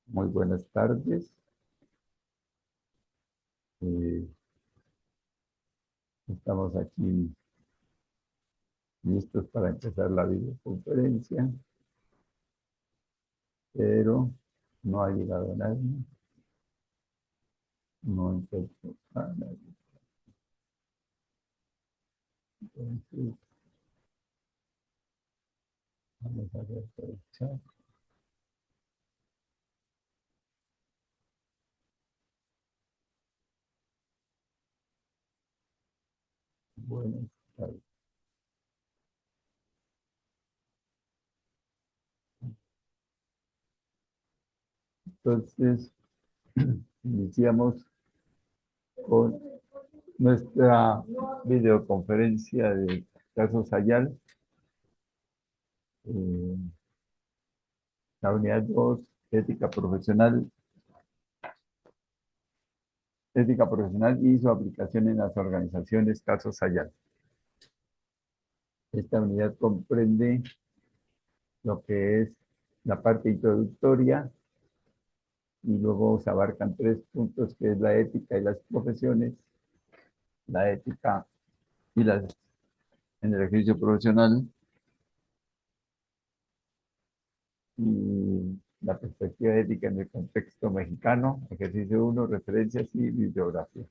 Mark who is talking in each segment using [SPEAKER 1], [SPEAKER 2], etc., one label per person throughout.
[SPEAKER 1] Muy buenas tardes. Eh, Estamos aquí listos para empezar la videoconferencia, pero no ha llegado nadie. No encuentro a nadie. Entonces, vamos a ver por el chat. Buenas tardes. Entonces, iniciamos con nuestra videoconferencia de caso Sayal, eh, la unidad 2, ética profesional y su aplicación en las organizaciones caso Sayal. Esta unidad comprende lo que es la parte introductoria y luego se abarcan 3 puntos, que es la ética y las profesiones, la ética y las en el ejercicio profesional y la perspectiva ética en el contexto mexicano, ejercicio 1, referencias y bibliografía.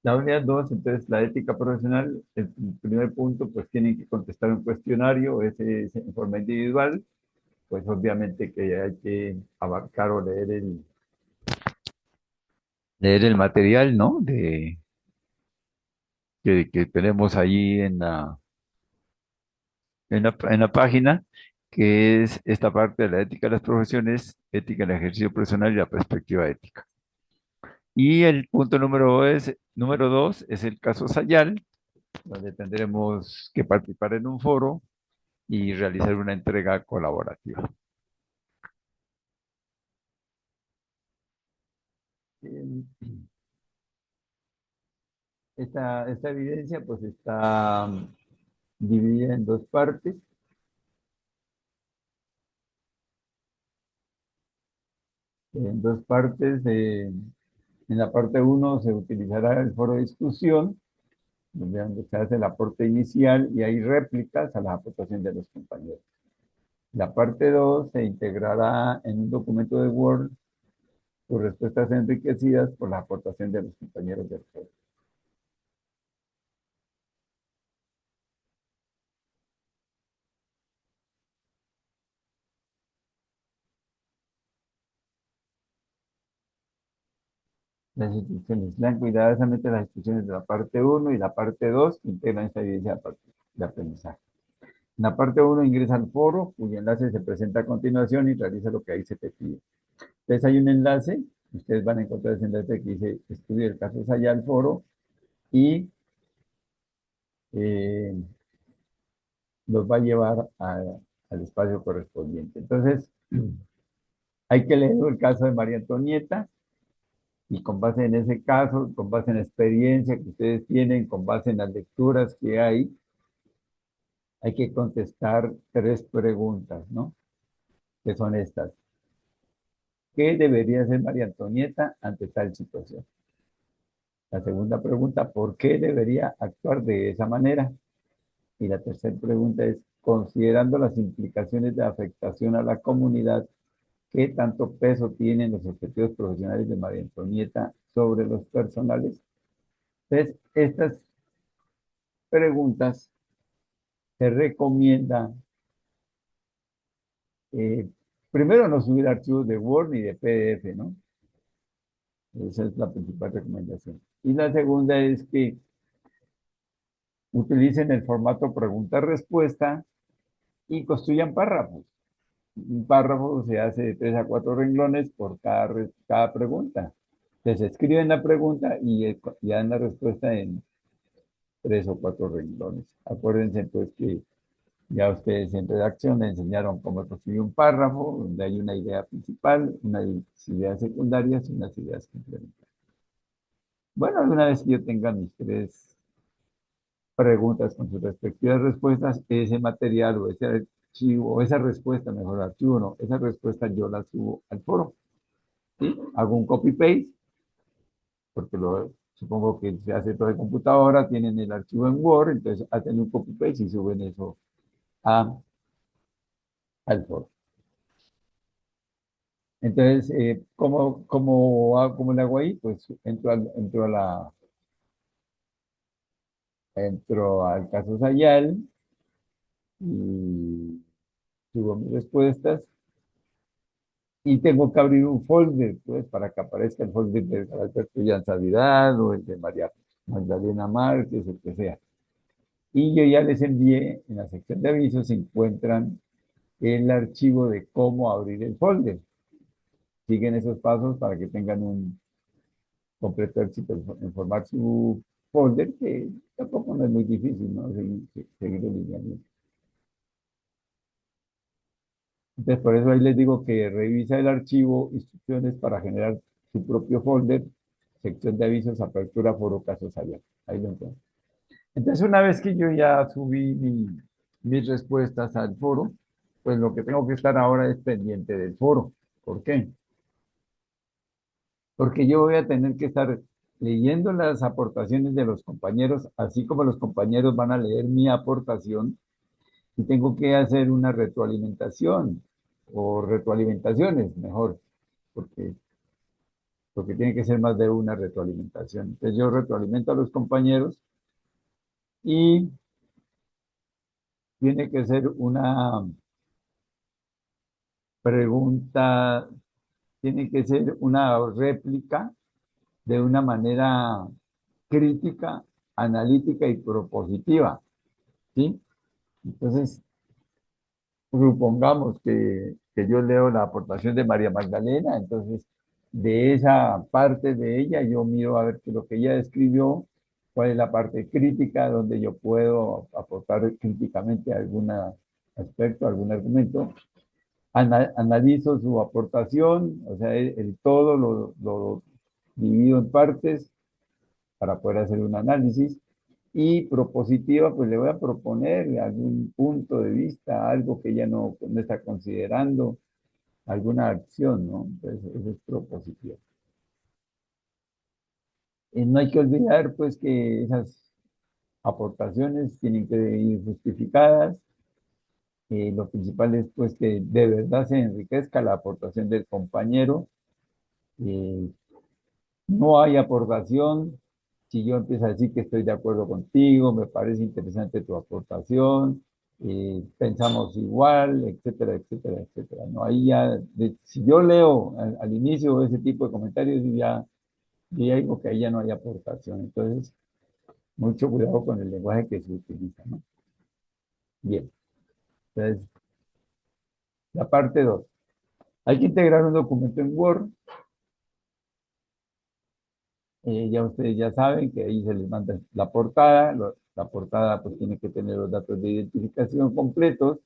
[SPEAKER 1] La unidad 2, entonces, la ética profesional, el primer punto, pues tienen que contestar un cuestionario, ese es en forma individual, pues obviamente que hay que abarcar o leer el material, ¿no? Que tenemos ahí en la página, que es esta parte de la ética de las profesiones, ética en el ejercicio profesional y la perspectiva ética. Y el punto número 2 es el caso Sayal, donde tendremos que participar en un foro y realizar una entrega colaborativa. Eh, Esta evidencia pues está dividida en 2 partes. En 2 partes, en la parte 1 se utilizará el foro de discusión, donde se hace el aporte inicial y hay réplicas a la aportación de los compañeros. La parte 2 se integrará en un documento de Word, sus respuestas enriquecidas por la aportación de los compañeros del foro. Las instrucciones. Lean cuidadosamente las instrucciones de la parte 1 y la parte 2 que integran esta evidencia de aprendizaje. En la parte 1 ingresa al foro, cuyo enlace se presenta a continuación y realiza lo que ahí se te pide. Entonces hay un enlace, ustedes van a encontrar ese enlace que dice estudia el caso allá al foro y eh, los va a llevar al espacio correspondiente. Entonces, hay que leer el caso de María Antonieta y con base en ese caso, con base en la experiencia que ustedes tienen, con base en las lecturas que hay que contestar 3 preguntas, ¿no? Que son estas. ¿Qué debería hacer María Antonieta ante tal situación? La segunda pregunta, ¿por qué debería actuar de esa manera? Y la tercera pregunta es, considerando las implicaciones de afectación a la comunidad, ¿qué tanto peso tienen los objetivos profesionales de María Antonieta sobre los personales? Entonces, estas preguntas se recomienda, primero, no subir archivos de Word ni de PDF, ¿no? Esa es la principal recomendación. Y la segunda es que utilicen el formato pregunta-respuesta y construyan párrafos. Un párrafo se hace de 3 a 4 renglones por cada pregunta. Entonces escriben la pregunta y dan la respuesta en 3 o 4 renglones. Acuérdense pues que ya ustedes en redacción le enseñaron cómo construir un párrafo, donde hay una idea principal, unas ideas secundarias y unas ideas complementarias. Bueno, una vez que yo tenga mis 3 preguntas con sus respectivas respuestas, ese material o ese archivo, o esa respuesta, mejor archivo no, esa respuesta yo la subo al foro, ¿sí? Hago un copy-paste, porque supongo que se hace todo en computadora, tienen el archivo en Word, entonces hacen un copy-paste y suben eso a, al foro. Entonces, ¿cómo le hago ahí? Pues entro al caso Sayal y subo mis respuestas y tengo que abrir un folder, pues, para que aparezca el folder de Alberto Vidal o el de María Magdalena Márquez, el que sea. Y yo ya les envié, en la sección de avisos se encuentran el archivo de cómo abrir el folder. Siguen esos pasos para que tengan un completo éxito en formar su folder, que tampoco no es muy difícil, ¿no? Seguir el lineamiento. Entonces, por eso ahí les digo que revisa el archivo, instrucciones para generar su propio folder, sección de avisos, apertura, foro, casos abiertos. Ahí lo encuentro. Entonces, una vez que yo ya subí mis respuestas al foro, pues lo que tengo que estar ahora es pendiente del foro. ¿Por qué? Porque yo voy a tener que estar leyendo las aportaciones de los compañeros, así como los compañeros van a leer mi aportación, y tengo que hacer una retroalimentación, o retroalimentaciones, mejor, porque, porque tiene que ser más de una retroalimentación. Entonces yo retroalimento a los compañeros y tiene que ser una pregunta, tiene que ser una réplica de una manera crítica, analítica y propositiva, ¿sí? Entonces, supongamos que yo leo la aportación de María Magdalena, entonces de esa parte de ella yo miro a ver qué es lo que ella escribió, cuál es la parte crítica donde yo puedo aportar críticamente algún aspecto, algún argumento. Analizo su aportación, o sea, el todo lo divido en partes para poder hacer un análisis. Y propositiva, pues le voy a proponer algún punto de vista, algo que ella no está considerando, alguna acción, ¿no? Entonces, eso es propositiva. Y no hay que olvidar, pues, que esas aportaciones tienen que ir justificadas. Lo principal es, pues, que de verdad se enriquezca la aportación del compañero. Eh, No hay aportación. Si yo empiezo a decir que estoy de acuerdo contigo, me parece interesante tu aportación, pensamos igual, etcétera, etcétera, etcétera. No, ahí ya, si yo leo al inicio ese tipo de comentarios, ya digo que ahí ya no hay aportación. Entonces, mucho cuidado con el lenguaje que se utiliza, ¿no? Bien, entonces, la parte 2. Hay que integrar un documento en Word. Ya ustedes ya saben que ahí se les manda la portada. La portada pues tiene que tener los datos de identificación completos,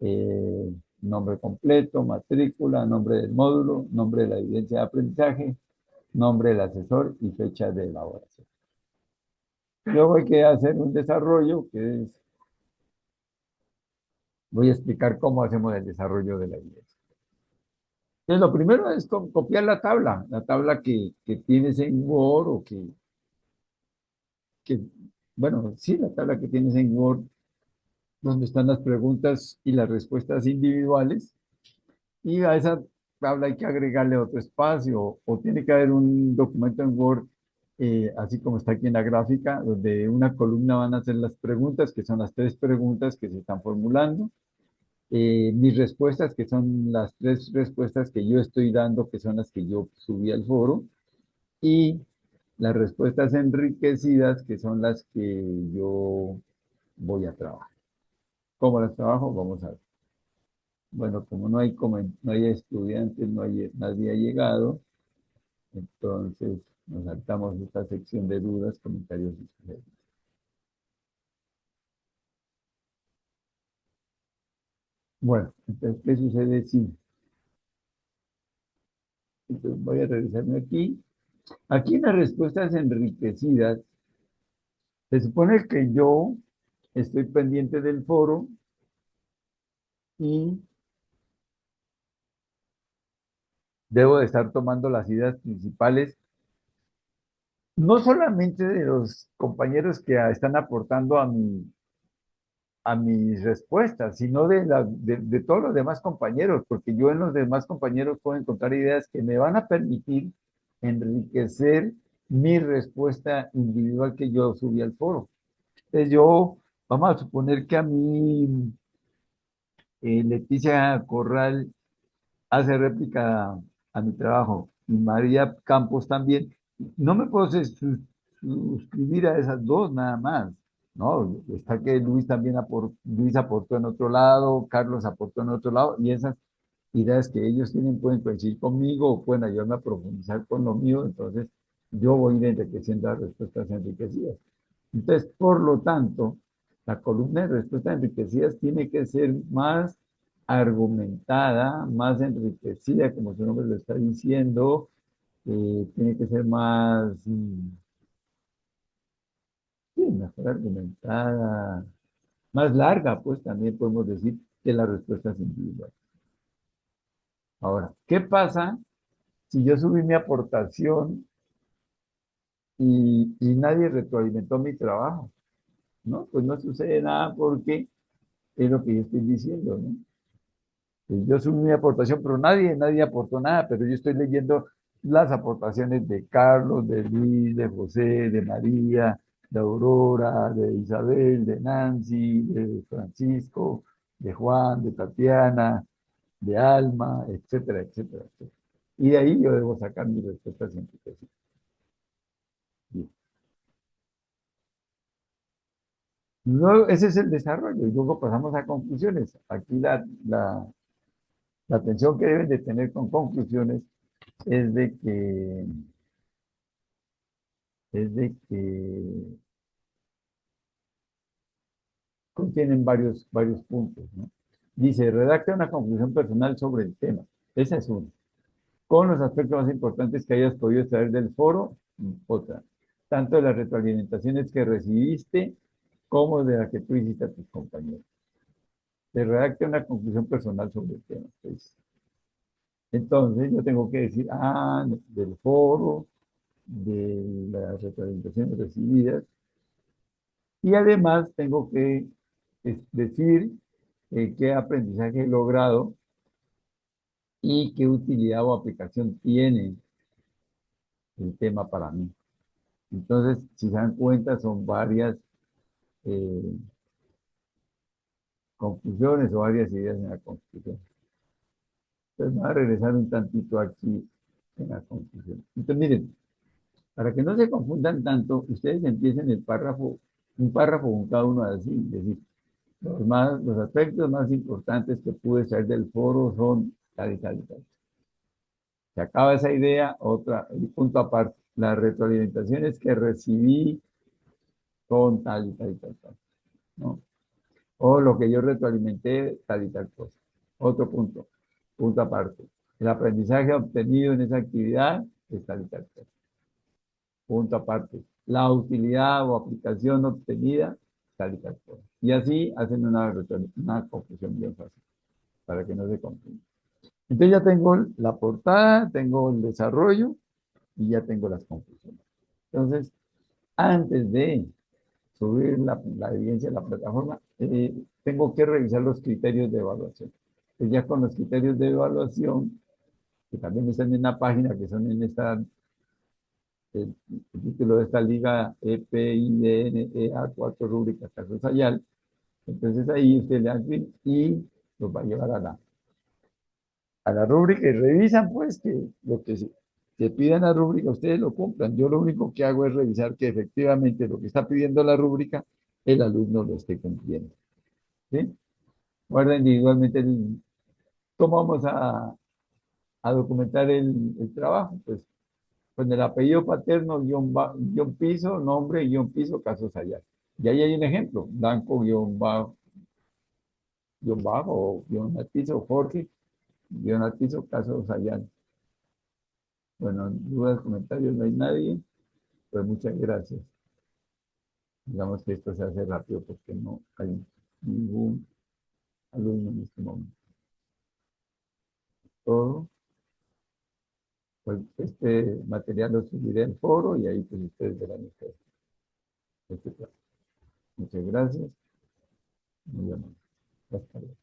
[SPEAKER 1] eh, nombre completo, matrícula, nombre del módulo, nombre de la evidencia de aprendizaje, nombre del asesor y fecha de elaboración. Luego hay que hacer un desarrollo voy a explicar cómo hacemos el desarrollo de la evidencia. Entonces, lo primero es copiar la tabla que tienes en Word o que, bueno, sí, la tabla que tienes en Word donde están las preguntas y las respuestas individuales, y a esa tabla hay que agregarle otro espacio, o tiene que haber un documento en Word, así como está aquí en la gráfica, donde una columna van a ser las preguntas, que son las 3 preguntas que se están formulando, mis respuestas, que son las 3 respuestas que yo estoy dando, que son las que yo subí al foro, y las respuestas enriquecidas, que son las que yo voy a trabajar. ¿Cómo las trabajo? Vamos a ver. Bueno, no hay estudiantes, nadie ha llegado, entonces nos saltamos esta sección de dudas, comentarios y sugerencias. Bueno, entonces, ¿qué sucede si? Entonces voy a revisarme aquí. Aquí en las respuestas enriquecidas, se supone que yo estoy pendiente del foro y debo de estar tomando las ideas principales, no solamente de los compañeros que están aportando a mis respuestas, sino de todos los demás compañeros, porque yo en los demás compañeros puedo encontrar ideas que me van a permitir enriquecer mi respuesta individual que yo subí al foro. Entonces vamos a suponer que a mí Leticia Corral hace réplica a mi trabajo y María Campos también. No me puedo suscribir a esas dos nada más, ¿no? Está que Luis aportó en otro lado, Carlos aportó en otro lado, y esas ideas que ellos tienen pueden coincidir conmigo o pueden ayudarme a profundizar con lo mío, entonces yo voy a ir enriqueciendo las respuestas enriquecidas. Entonces, por lo tanto, la columna de respuestas enriquecidas tiene que ser más argumentada, más enriquecida, como su nombre lo está diciendo, tiene que ser más, sí, mejor argumentada, más larga, pues también podemos decir que las respuestas individuales. Ahora, ¿qué pasa si yo subí mi aportación y nadie retroalimentó mi trabajo? ¿No? Pues no sucede nada porque es lo que yo estoy diciendo, ¿no? Yo subí mi aportación, pero nadie aportó nada, pero yo estoy leyendo las aportaciones de Carlos, de Luis, de José, de María, de Aurora, de Isabel, de Nancy, de Francisco, de Juan, de Tatiana, de Alma, etcétera, etcétera, etcétera. Y de ahí yo debo sacar mi respuesta científica. Luego, ese es el desarrollo y luego pasamos a conclusiones. Aquí la atención que deben de tener con conclusiones es de que contienen varios puntos, ¿no? Dice, redacta una conclusión personal sobre el tema. Esa es una. Con los aspectos más importantes que hayas podido extraer del foro, otra. Tanto de las retroalimentaciones que recibiste como de las que tú hiciste a tus compañeros. Te redacta una conclusión personal sobre el tema. Pues. Entonces, yo tengo que decir, del foro, de las retroalimentaciones recibidas, y además tengo que decir qué aprendizaje he logrado y qué utilidad o aplicación tiene el tema para mí. Entonces, si se dan cuenta, son varias eh, conclusiones o varias ideas en la conclusión. Entonces, voy a regresar un tantito aquí en la conclusión. Entonces, miren, para que no se confundan tanto, ustedes empiecen un párrafo con cada uno así, es decir, los aspectos más importantes que pude salir del foro son tal y tal y tal. Se acaba esa idea, el punto aparte. Las retroalimentaciones que recibí son tal y tal y tal, tal, ¿no? O lo que yo retroalimenté, tal y tal cosa. Otro punto aparte. El aprendizaje obtenido en esa actividad es tal y tal cosa. Punto aparte. La utilidad o aplicación obtenida, tal y tal cosa. Y así hacen una conclusión bien fácil, para que no se confunda. Entonces ya tengo la portada, tengo el desarrollo y ya tengo las conclusiones. Entonces, antes de subir la evidencia a la plataforma, tengo que revisar los criterios de evaluación. Pues ya con los criterios de evaluación, que también están en la página, que son el título de esta liga EPIDNEA 4 rúbricas caso Sayal, entonces ahí usted le da clic y los va a llevar a la rúbrica y revisan pues que lo que que pidan la rúbrica, ustedes lo cumplan. Yo lo único que hago es revisar que efectivamente lo que está pidiendo la rúbrica, el alumno lo esté cumpliendo. ¿Sí? Guarda individualmente cómo vamos a documentar el trabajo. Pues con el apellido paterno, guión piso, nombre, guión piso, casos allá. Y ahí hay un ejemplo, blanco, guión bajo, o guión al piso, Jorge, guión al piso, casos allá. Bueno, dudas, comentarios, no hay nadie. Pues muchas gracias. Digamos que esto se hace rápido porque no hay ningún alumno en este momento. Todo. Pues este material lo subiré al foro y ahí pues ustedes verán este plan. Muchas gracias. Muy amable. Hasta luego.